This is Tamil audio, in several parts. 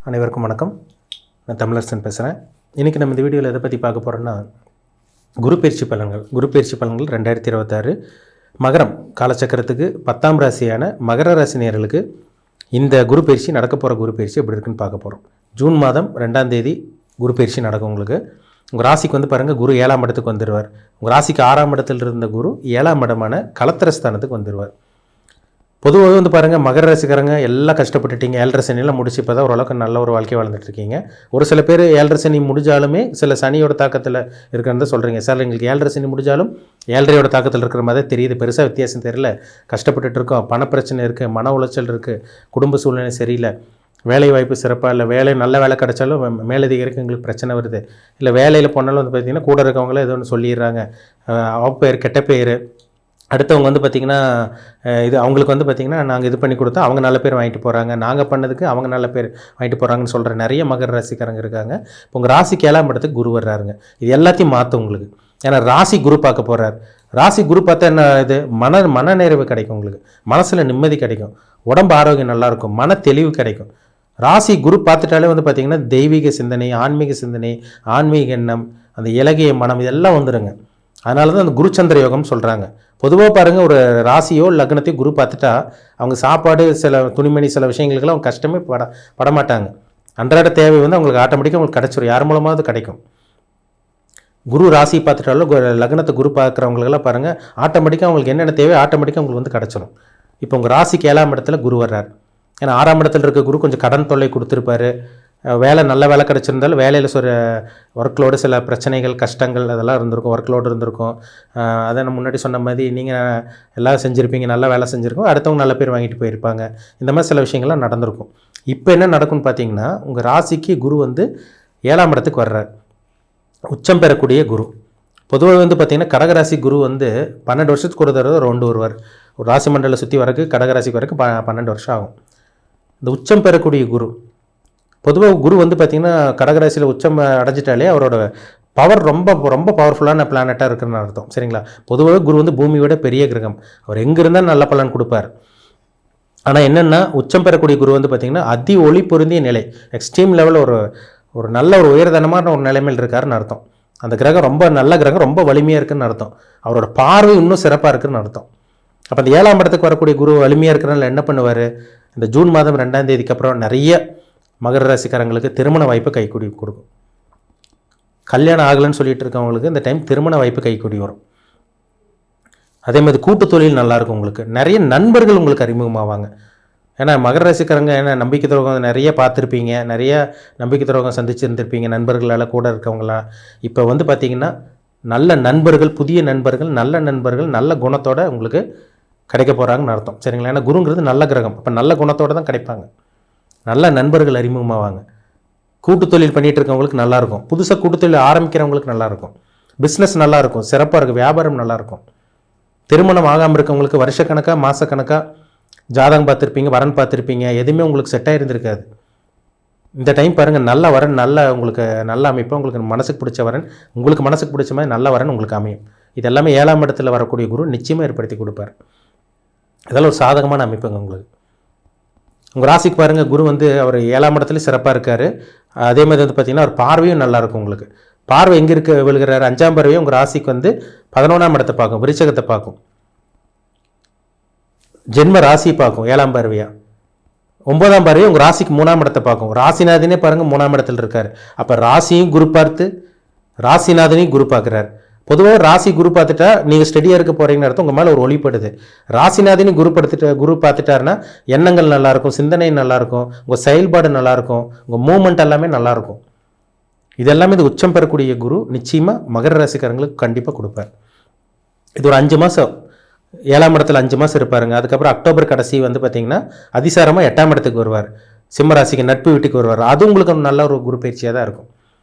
அனைவருக்கும் வணக்கம். நான் தமிழரசன் பேசுகிறேன். இன்றைக்கி நம்ம இந்த வீடியோவில் எதை பற்றி பார்க்க போகிறோன்னா, குரு பயிற்சி பலன்கள் 2026 மகரம் காலச்சக்கரத்துக்கு 10ஆம் ராசியான மகர ராசி நேயர்களுக்கு இந்த குரு பயிற்சி நடக்க போகிற குரு பயிற்சி எப்படி இருக்குன்னு பார்க்க போகிறோம். ஜூன் மாதம் 2ஆம் தேதி குரு பயிற்சி நடக்கும். உங்களுக்கு உங்கள் ராசிக்கு வந்து பாருங்கள், குரு 7ஆம் இடத்துக்கு வந்துடுவார். உங்கள் ராசிக்கு 6ஆம் இடத்தில் இருந்த குரு 7ஆம் இடமான கலத்திரஸ்தானத்துக்கு வந்துடுவார். பொதுவாக வந்து பாருங்கள், மகர ராசிக்காரங்க எல்லாம் கஷ்டப்பட்டுட்டீங்க, 7.5 சனியெல்லாம் முடிச்சு இப்போ தான் ஓரளவுக்கு நல்ல ஒரு வாழ்க்கை வாழ்ந்துட்டுருக்கீங்க. ஒரு சில பேர் 7.5 சனி முடிஞ்சாலுமே சில சனியோட தாக்கத்தில் இருக்கிறத சொல்கிறீங்க. சார் எங்களுக்கு 7.5 சனி முடிஞ்சாலும் 7.5 தாக்கத்தில் இருக்கிற மாதிரி தெரியுது, பெருசாக வித்தியாசம் தெரியல, கஷ்டப்பட்டுட்டு இருக்கோம், பணப்பிரச்சனை இருக்குது, மன உளைச்சல் இருக்குது, குடும்ப சூழ்நிலை சரியில்லை, வேலை வாய்ப்பு சிறப்பாக இல்லை, நல்ல வேலை கிடைச்சாலும் மேலதிகாரிக்கு எங்களுக்கு பிரச்சனை வருது, இல்லை வேலையில் போனாலும் வந்து பார்த்திங்கன்னா கூட இருக்கவங்களே ஏதோ ஒன்று சொல்லிடுறாங்க, அவப்பெயர் கெட்ட பேர், அடுத்தவங்க வந்து பார்த்திங்கன்னா இது அவங்களுக்கு வந்து பார்த்திங்கன்னா நாங்கள் இது பண்ணி கொடுத்தா அவங்க நல்ல பேர் வாங்கிட்டு போகிறாங்க, நாங்கள் பண்ணதுக்கு அவங்க நல்ல பேர் வாங்கிட்டு போகிறாங்கன்னு சொல்கிற நிறைய மகர ராசிக்காரங்க இருக்காங்க. இப்போ உங்கள் ராசிக்கு 7ஆம் இடத்துக்கு குரு வர்றாருங்க. இது எல்லாத்தையும் மாற்றும் உங்களுக்கு. ஏன்னா ராசி குரு பார்க்க போகிறார். ராசி குரு பார்த்தா என்ன, இது மன நிறைவு கிடைக்கும், உங்களுக்கு மனசில் நிம்மதி கிடைக்கும், உடம்பு ஆரோக்கியம் நல்லாயிருக்கும், மன தெளிவு கிடைக்கும். ராசி குரு பார்த்துட்டாலே வந்து பார்த்திங்கன்னா தெய்வீக சிந்தனை, ஆன்மீக சிந்தனை, ஆன்மீக எண்ணம், அந்த இலகிய மனம் இதெல்லாம் வந்துடுங்க. அதனால தான் அந்த குருச்சந்திர யோகம்னு சொல்கிறாங்க. பொதுவாக பாருங்கள், ஒரு ராசியோ லக்னத்தையோ குரு பார்த்துட்டா அவங்க சாப்பாடு, சில துணிமணி, சில விஷயங்களுக்கெல்லாம் அவங்க கஷ்டமே படமாட்டாங்க. அன்றாட தேவை வந்து அவங்களுக்கு ஆட்டோமேட்டிக்காக உங்களுக்கு கிடச்சிரும், யார் மூலமாவது கிடைக்கும். குரு ராசி பார்த்துட்டாலும் லக்னத்தை குரு பார்க்குறவங்களுக்கெல்லாம் பாருங்கள், ஆட்டோமேட்டிக்காக அவங்களுக்கு என்னென்ன தேவை ஆட்டோமேட்டிக்காக உங்களுக்கு வந்து கிடச்சிரும். இப்போ உங்கள் ராசிக்கு 7ஆம் இடத்துல குரு வர்றார். ஏன்னா 6ஆம் இடத்துல இருக்க குரு கொஞ்சம் கடன் தொல்லை கொடுத்துருப்பாரு, நல்ல வேலை கிடச்சிருந்தாலும் வேலையில் ஒர்க்லோடு சில பிரச்சனைகள், கஷ்டங்கள் அதெல்லாம் இருந்திருக்கும், ஒர்க்லோடு இருந்திருக்கும். அதை நான் முன்னாடி சொன்ன மாதிரி நீங்கள் எல்லாம் செஞ்சுருப்பீங்க, நல்ல வேலை செஞ்சுருக்கோம், அடுத்தவங்க நல்ல பேர் வாங்கிட்டு போயிருப்பாங்க, இந்த மாதிரி சில விஷயங்கள்லாம் நடந்திருக்கும். இப்போ என்ன நடக்கும்னு பார்த்தீங்கன்னா, உங்கள் ராசிக்கு குரு வந்து 7ஆம் இடத்துக்கு வர்றார், உச்சம் பெறக்கூடிய குரு. பொதுவாக வந்து பார்த்திங்கன்னா கடகராசி குரு வந்து 12 வருஷத்துக்கு ஒரு தடவை ரவுண்டு வருவார். ஒரு ராசி மண்டலம் சுற்றி வரக்கு கடகராசிக்கு வரக்கு 12 வருஷம் ஆகும். இந்த உச்சம் பெறக்கூடிய குரு, பொதுவாக குரு வந்து பார்த்திங்கன்னா கடகராசியில் உச்சம் அடைஞ்சிட்டாலே அவரோட பவர் ரொம்ப ரொம்ப பவர்ஃபுல்லான பிளானட்டாக இருக்குன்னு அர்த்தம். சரிங்களா? பொதுவாக குரு வந்து பூமியோட பெரிய கிரகம், அவர் எங்கே இருந்தால் நல்ல பலன் கொடுப்பார். ஆனால் என்னென்னா, உச்சம் பெறக்கூடிய குரு வந்து பார்த்திங்கன்னா அதி ஒளி பொருந்திய நிலை, எக்ஸ்ட்ரீம் லெவலில் ஒரு நல்ல ஒரு உயர்தனமான ஒரு நிலைமையில் இருக்காருன்னு அர்த்தம். அந்த கிரகம் ரொம்ப நல்ல கிரகம், ரொம்ப வலிமையாக இருக்குதுன்னு அர்த்தம். அவரோட பார்வை இன்னும் சிறப்பாக இருக்குதுன்னு அர்த்தம். அப்போ அந்த 7ஆம் இடத்துக்கு வரக்கூடிய குரு வலிமையாக இருக்கிறனால என்ன பண்ணுவார், இந்த ஜூன் மாதம் 2ஆம் தேதிக்கு அப்புறம் நிறைய மகர ராசிக்காரங்களுக்கு திருமண வாய்ப்பு கைக்கூடி கொடுக்கும். கல்யாணம் ஆகலைன்னு சொல்லிட்டு இருக்கவங்களுக்கு இந்த டைம் திருமண வாய்ப்பு கைக்கூடி வரும். அதே மாதிரி கூட்டு தொழில் நல்லாயிருக்கும், உங்களுக்கு நிறைய நண்பர்கள் உங்களுக்கு அறிமுகமாவாங்க. ஏன்னா மகர ராசிக்காரங்க நம்பிக்கை துரோகம் நிறைய பார்த்துருப்பீங்க, நிறைய நம்பிக்கை துரோகம் சந்திச்சுருந்துருப்பீங்க நண்பர்களால், கூட இருக்கவங்களாம். இப்போ வந்து பார்த்திங்கன்னா நல்ல நண்பர்கள், புதிய நண்பர்கள், நல்ல குணத்தோடு உங்களுக்கு கிடைக்க போகிறாங்கன்னு அர்த்தம். சரிங்களா? ஏன்னா குருங்கிறது நல்ல கிரகம், அப்போ நல்ல குணத்தோடு தான் கிடைப்பாங்க. நல்ல நண்பர்கள் அறிமுகமாவாங்க. கூட்டு தொழில் பண்ணிகிட்டு இருக்கவங்களுக்கு நல்லாயிருக்கும், புதுசாக கூட்டு தொழில் ஆரம்பிக்கிறவங்களுக்கு நல்லாயிருக்கும், பிஸ்னஸ் நல்லாயிருக்கும், சிறப்பாக இருக்கும், வியாபாரம் நல்லாயிருக்கும். திருமணம் ஆகாமல் இருக்கவங்களுக்கு வருஷக்கணக்காக மாதக்கணக்காக ஜாதகம் பார்த்துருப்பீங்க, வரன் பார்த்துருப்பீங்க, எதுவுமே உங்களுக்கு செட் ஆகிருந்துருக்காது. இந்த டைம் பாருங்கள், நல்ல வரன், உங்களுக்கு நல்ல அமைப்பு, உங்களுக்கு மனசுக்கு பிடிச்ச வரன், உங்களுக்கு மனசுக்கு பிடிச்ச மாதிரி நல்ல வரன் உங்களுக்கு அமையும். இது எல்லாமே 7ஆம் இடத்துல வரக்கூடிய குரு நிச்சயமாக ஏற்படுத்தி கொடுப்பார். இதெல்லாம் ஒரு சாதகமான அமைப்புங்க உங்களுக்கு. உங்கள் ராசிக்கு பாருங்கள், குரு வந்து அவர் 7ஆம் இடத்துலையும் சிறப்பாக இருக்கார். அதே மாதிரி வந்து பார்த்திங்கன்னா அவர் பார்வையும் நல்லாயிருக்கும். உங்களுக்கு பார்வை எங்கே விழுகிறாரு, 5ஆம் பார்வையும் உங்கள் ராசிக்கு வந்து 11ஆம் இடத்தை பார்க்கும், விருச்சகத்தை பார்க்கும், ஜென்ம ராசியை பார்க்கும் 7ஆம் பார்வையாக. 9ஆம் பார்வையும் உங்கள் ராசிக்கு 3ஆம் இடத்தை பார்க்கும். ராசிநாதனே பாருங்கள் 3ஆம் இடத்துல இருக்கார். அப்போ ராசியும் குரு பார்த்து ராசிநாதனையும் குரு பார்க்குறாரு. பொதுவாக ராசி குரு பார்த்துட்டா நீங்கள் ஸ்டடியாக இருக்க போகிறீங்கன்னு அர்த்தம், உங்கள் மேலே ஒரு ஒளிப்படுது. ராசிநாதினி குரு பார்த்துட்டாருன்னா எண்ணங்கள் நல்லாயிருக்கும், சிந்தனை நல்லாயிருக்கும், உங்கள் செயல்பாடு நல்லாயிருக்கும், உங்கள் மூமெண்ட் எல்லாமே நல்லாயிருக்கும். இதெல்லாமே இது உச்சம் பெறக்கூடிய குரு நிச்சயமாக மகர ராசிக்காரங்களுக்கு கண்டிப்பாக கொடுப்பார். இது ஒரு 5 மாதம் 7ஆம் இடத்துல 5 மாதம் இருப்பாருங்க. அதுக்கப்புறம் அக்டோபர் கடைசி வந்து பார்த்திங்கன்னா அதிசாரமாக 8ஆம் இடத்துக்கு வருவார், சிம்ம ராசிக்கு நட்பு வீட்டுக்கு வருவார். அது உங்களுக்கு நல்ல ஒரு குரு பயிற்சியாக தான் இருக்கும்.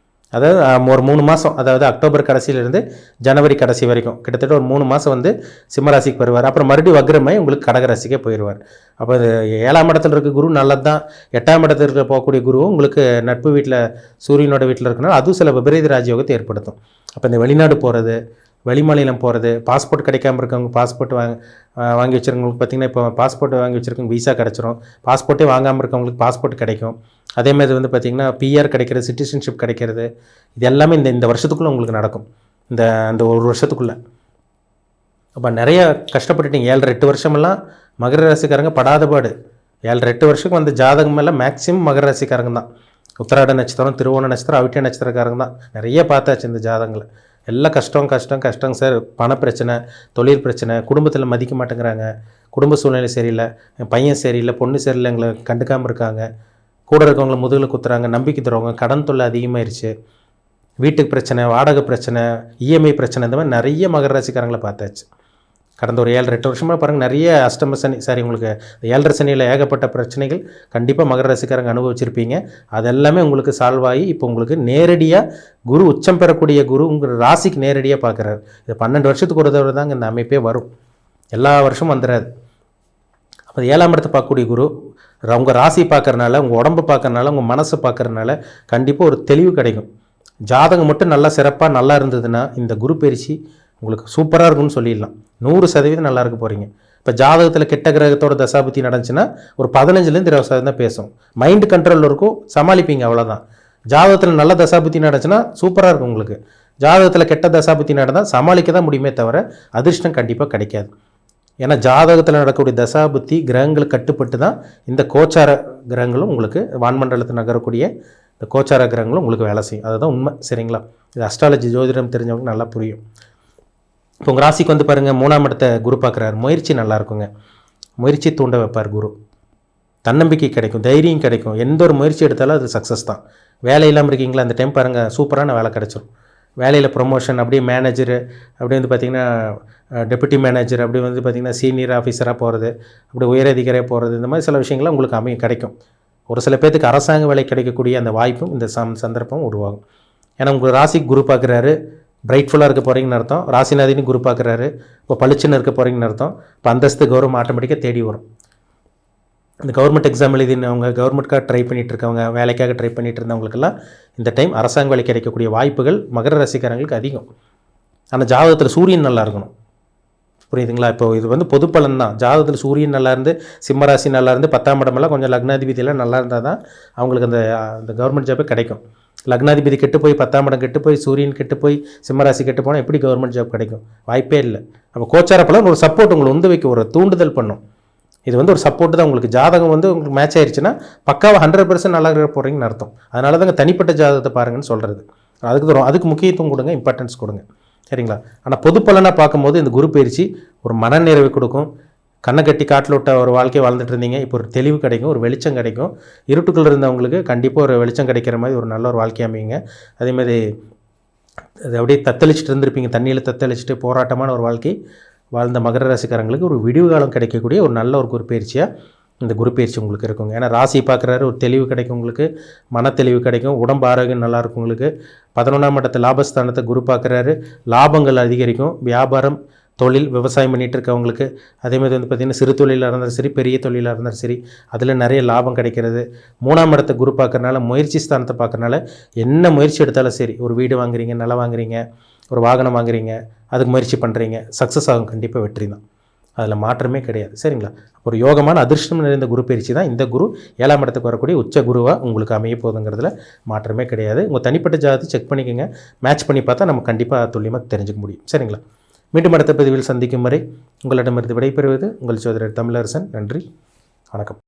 அதாவது ஒரு 3 மாதம், அதாவது அக்டோபர் கடைசியிலேருந்து ஜனவரி கடைசி வரைக்கும் கிட்டத்தட்ட ஒரு 3 மாதம் வந்து சிம்மராசிக்கு வருவார். அப்புறம் மறுபடியும் வக்ரமாய் உங்களுக்கு கடகராசிக்கே போயிடுவார். அப்போ இது 7ஆம் இடத்துல இருக்க குரு நல்லது தான். 8ஆம் இடத்துல இருக்க போகக்கூடிய குருவும் உங்களுக்கு நட்பு வீட்டில் சூரியனோட வீட்டில் இருக்கனால அதுவும் சில விபரீத ராஜயோகத்தை ஏற்படுத்தும். அப்போ இந்த வெளிநாடு போகிறது, வெளிமாநிலம் போகிறது, பாஸ்போர்ட் கிடைக்காம இருக்கவங்க பாஸ்போர்ட் வாங்கி வச்சுருக்கவங்களுக்கு பார்த்திங்கன்னா இப்போ பாஸ்போர்ட் வாங்கி வச்சுருக்கவங்க விசா கிடச்சிரும். பாஸ்போர்ட்டே வாங்காமல் இருக்கவங்களுக்கு பாஸ்போர்ட் கிடைக்கும். அதேமாதிரி வந்து பார்த்திங்கன்னா பிஆர் கிடைக்கிறது, சிட்டிசன்ஷிப் கிடைக்கிறது, இது எல்லாமே இந்த வருஷத்துக்குள்ளே உங்களுக்கு நடக்கும். அந்த ஒரு வருஷத்துக்குள்ளே. அப்போ நிறைய கஷ்டப்பட்டுட்டீங்க 7-8 வருஷமெல்லாம் மகர ராசிக்காரங்க படாத பாடு. 7-8 வருஷத்துக்கு வந்த ஜாதகம் எல்லாம் மேக்ஸிமம் மகர ராசிக்காரங்க தான். உத்திராட நட்சத்திரம், திருவோண நட்சத்திரம், அவிட்ட நட்சத்திரக்காரங்க தான். நிறைய பார்த்தாச்சு இந்த ஜாதகங்களை. எல்லாம் கஷ்டம் சார். பணப்பிரச்சனை, தொழில் பிரச்சனை, குடும்பத்தில் மதிக்க மாட்டேங்கிறாங்க, குடும்ப சூழ்நிலை சரியில்லை, பையன் சரியில்லை, பொண்ணு சரியில்லை, எங்களை கண்டுக்காமல் இருக்காங்க, கூட இருக்கவங்கள முதுகில் குத்துறாங்க, நம்பிக்கை தருவாங்க, கடன் தொல்லை அதிகமாகிருச்சு, வீட்டுக்கு பிரச்சனை, வாடகை பிரச்சனை, இஎம்ஐ பிரச்சனை, இந்த மாதிரி நிறைய மகர ராசிக்காரங்களை பார்த்தாச்சு. கடந்த ஒரு 7-8 வருஷமாக பாருங்கள், நிறைய அஷ்டம சனி உங்களுக்கு 7.5 சனியில் ஏகப்பட்ட பிரச்சனைகள் கண்டிப்பாக மகர ராசிக்காரங்க அனுபவிச்சிருப்பீங்க. அதெல்லாமே உங்களுக்கு சால்வ் ஆகி இப்போ உங்களுக்கு நேரடியாக குரு உச்சம் பெறக்கூடிய குரு உங்கள் ராசிக்கு நேரடியாக பார்க்குறாரு. இது 12 வருஷத்துக்கு ஒரு தடவை தாங்க இந்த அமைப்பே வரும், எல்லா வருஷமும் வந்துடாது. அப்போ 7ஆம் இடத்தை பார்க்கக்கூடிய குரு உங்கள் ராசி பார்க்கறனால, உங்கள் உடம்பு பார்க்கறனால, உங்கள் மனசை பார்க்கறனால கண்டிப்பாக ஒரு தெளிவு கிடைக்கும். ஜாதகம் மட்டும் நல்லா சிறப்பாக நல்லா இருந்ததுன்னா இந்த குரு பயிற்சி உங்களுக்கு சூப்பராக இருக்கும்னு சொல்லிடலாம். 100% நல்லா இருக்க போகிறீங்க. இப்போ ஜாதகத்தில் கெட்ட கிரகத்தோட தசாபுத்தி நடந்துச்சுன்னா ஒரு 15-20% தான் பேசும். மைண்டு கண்ட்ரோலில் இருக்கும், சமாளிப்பீங்க, அவ்வளோதான். ஜாதகத்தில் நல்ல தசாபுத்தி நடந்துச்சுன்னா சூப்பராக இருக்கும் உங்களுக்கு. ஜாதகத்தில் கெட்ட தசாபுத்தி நடந்தால் சமாளிக்க தான் முடியுமே தவிர அதிர்ஷ்டம் கண்டிப்பாக கிடைக்காது. ஏன்னா ஜாதகத்தில் நடக்கக்கூடிய தசாபுத்தி கிரகங்களுக்கு கட்டுப்பட்டு தான் இந்த கோச்சார கிரகங்களும் உங்களுக்கு வான்மண்டலத்தில் நகரக்கூடிய இந்த கோச்சார கிரகங்களும் உங்களுக்கு வேலை செய்யும். அதுதான் உண்மை, சரிங்களா? இது அஸ்ட்ராலஜி ஜோதிடம் தெரிஞ்சவங்களுக்கு நல்லா புரியும். இப்போ உங்கள் ராசிக்கு வந்து பாருங்கள், 3ஆம் இடத்தை குரு பார்க்குறாரு. முயற்சி நல்லா இருக்குங்க, முயற்சி தூண்ட வைப்பார் குரு. தன்னம்பிக்கை கிடைக்கும், தைரியம் கிடைக்கும். எந்த ஒரு முயற்சி எடுத்தாலும் அது சக்ஸஸ் தான். வேலை இல்லாமல் இருக்கீங்களா, அந்த டைம் பாருங்கள், சூப்பரான வேலை கிடச்சிரும். வேலையில் ப்ரொமோஷன், அப்படியே மேனேஜரு, அப்படியே வந்து பார்த்திங்கன்னா டெப்யூட்டி மேனேஜர், அப்படி வந்து பார்த்திங்கன்னா சீனியர் ஆஃபீஸராக போகிறது, அப்படி உயரதிகாரியாக போகிறது, இந்த மாதிரி சில விஷயங்கள்லாம் உங்களுக்கு கிடைக்கும். ஒரு சில பேர்த்துக்கு அரசாங்க வேலை கிடைக்கக்கூடிய அந்த வாய்ப்பும் இந்த சந்தர்ப்பம் உருவாகும். ஏன்னா உங்கள் ராசிக்கு குரு பார்க்குறாரு, பிரைட்ஃபுல்லாக இருக்க போகிறீங்கன்னு அர்த்தம். ராசிநாதினி குரு பார்க்குறாரு, இப்போ பளிச்சுன்னு இருக்க போகிறீங்கன்னு அர்த்தம். இப்போ அந்தஸ்து கௌரவம் ஆட்டோமேட்டிக்காக தேடி வரும். இந்த கவர்மெண்ட் எக்ஸாம் எழுதினவங்க, கவர்மெண்ட்காக ட்ரை பண்ணிகிட்டு இருக்கவங்க, வேலைக்காக ட்ரை பண்ணிகிட்டு இருந்தவங்களுக்கெல்லாம் இந்த டைம் அரசாங்க வேலை கிடைக்கக்கூடிய வாய்ப்புகள் மகர ராசிக்காரங்களுக்கு அதிகம். ஆனால் ஜாதகத்தில் சூரியன் நல்லா இருக்கணும், புரியுதுங்களா? இப்போ இது வந்து பொது பலன் தான். ஜாதகத்தில் சூரியன் நல்லா இருந்து, சிம்மராசி நல்லா இருந்து, 10ஆம் இடமெல்லாம் கொஞ்சம் லக்னாதிபதியெல்லாம் நல்லா இருந்தால் தான் அவங்களுக்கு அந்த கவர்மெண்ட் ஜாபே கிடைக்கும். லக்னாதிபதி கெட்டு போய், 10ஆம் இடம் கெட்டு போய், சூரியன் கெட்டு போய், சிம்மராசி கெட்டு போனால் எப்படி கவர்மெண்ட் ஜாப் கிடைக்கும்? வாய்ப்பே இல்லை. அப்போ கோச்சார பலன் ஒரு சப்போர்ட் உங்களை வந்து வைக்க, ஒரு தூண்டுதல் பண்ணும். இது வந்து ஒரு சப்போர்ட் தான் உங்களுக்கு. ஜாதகம் வந்து உங்களுக்கு மேட்ச் ஆயிடுச்சுன்னா பக்காவாக 100% நல்லா இருக்க போகிறீங்கன்னு அர்த்தம். அதனால தாங்க தனிப்பட்ட ஜாதகத்தை பாருங்கன்னு சொல்கிறது. அதுக்கு முக்கியத்துவம் கொடுங்க, இம்பார்ட்டன்ஸ் கொடுங்க, சரிங்களா? ஆனால் பொது பலனாக பார்க்கும்போது இந்த குரு பயிற்சி ஒரு மனநிறைவு கொடுக்கும். கண்ணை கட்டி காட்டில் விட்ட ஒரு வாழ்க்கையை வாழ்ந்துட்டு இருந்தீங்க, இப்போ ஒரு தெளிவு கிடைக்கும், ஒரு வெளிச்சம் கிடைக்கும். இருட்டுக்குள்ளே இருந்தவங்களுக்கு கண்டிப்பாக ஒரு வெளிச்சம் கிடைக்கிற மாதிரி ஒரு நல்ல ஒரு வாழ்க்கை அமைங்க. அதேமாதிரி அது அப்படியே தத்தளிச்சுட்டு இருந்திருப்பீங்க, தண்ணியில் தத்தளிச்சுட்டு போராட்டமான ஒரு வாழ்க்கை வாழ்ந்த மகர ராசிக்காரங்களுக்கு ஒரு விடிவு காலம் கிடைக்கக்கூடிய ஒரு நல்ல ஒரு குரு பயிற்சியாக இந்த குரு பயிற்சி உங்களுக்கு இருக்குங்க. ஏன்னா ராசி பார்க்குறாரு, ஒரு தெளிவு கிடைக்கும் உங்களுக்கு, மன தெளிவு கிடைக்கும், உடம்பு ஆரோக்கியம் நல்லாயிருக்கும் உங்களுக்கு. 11ஆம் இடத்தை லாபஸ்தானத்தை குரு பார்க்குறாரு, லாபங்கள் அதிகரிக்கும். வியாபாரம், தொழில், விவசாயம் பண்ணிகிட்டு இருக்கவங்களுக்கு, அதேமாதிரி வந்து பார்த்திங்கன்னா சிறு தொழிலாக இருந்தாலும் சரி, பெரிய தொழிலாக இருந்தாலும் சரி, அதில் நிறைய லாபம் கிடைக்கிறது. 3ஆம் இடத்தை குரு பார்க்குறனால, முயற்சி ஸ்தானத்தை பார்க்குறனால என்ன முயற்சி எடுத்தாலும் சரி, ஒரு வீடு வாங்குறீங்க, நிலம் வாங்குறீங்க, ஒரு வாகனம் வாங்குறீங்க, அதுக்கு முயற்சி பண்ணுறீங்க, சக்ஸஸ் ஆகும், கண்டிப்பாக வெற்றி தான், அதில் மாற்றமே கிடையாது, சரிங்களா? ஒரு யோகமான அதிர்ஷ்டம் நிறைந்த குரு பயிற்சி தான் இந்த குரு 7ஆம் இடத்துக்கு வரக்கூடிய உச்ச குருவாக உங்களுக்கு அமைய போகுதுங்கிறதுல மாற்றமே கிடையாது. உங்கள் தனிப்பட்ட ஜாதகத்தை செக் பண்ணிக்கோங்க, மேட்ச் பண்ணி பார்த்தா நம்ம கண்டிப்பாக துல்லியமாக தெரிஞ்சுக்க முடியும், சரிங்களா? மீண்டும் அடுத்த பதிவில் சந்திக்கும் வரை உங்களிடமிருந்து விடைபெறுவது உங்கள் சோதரர் தமிழரசன். நன்றி, வணக்கம்.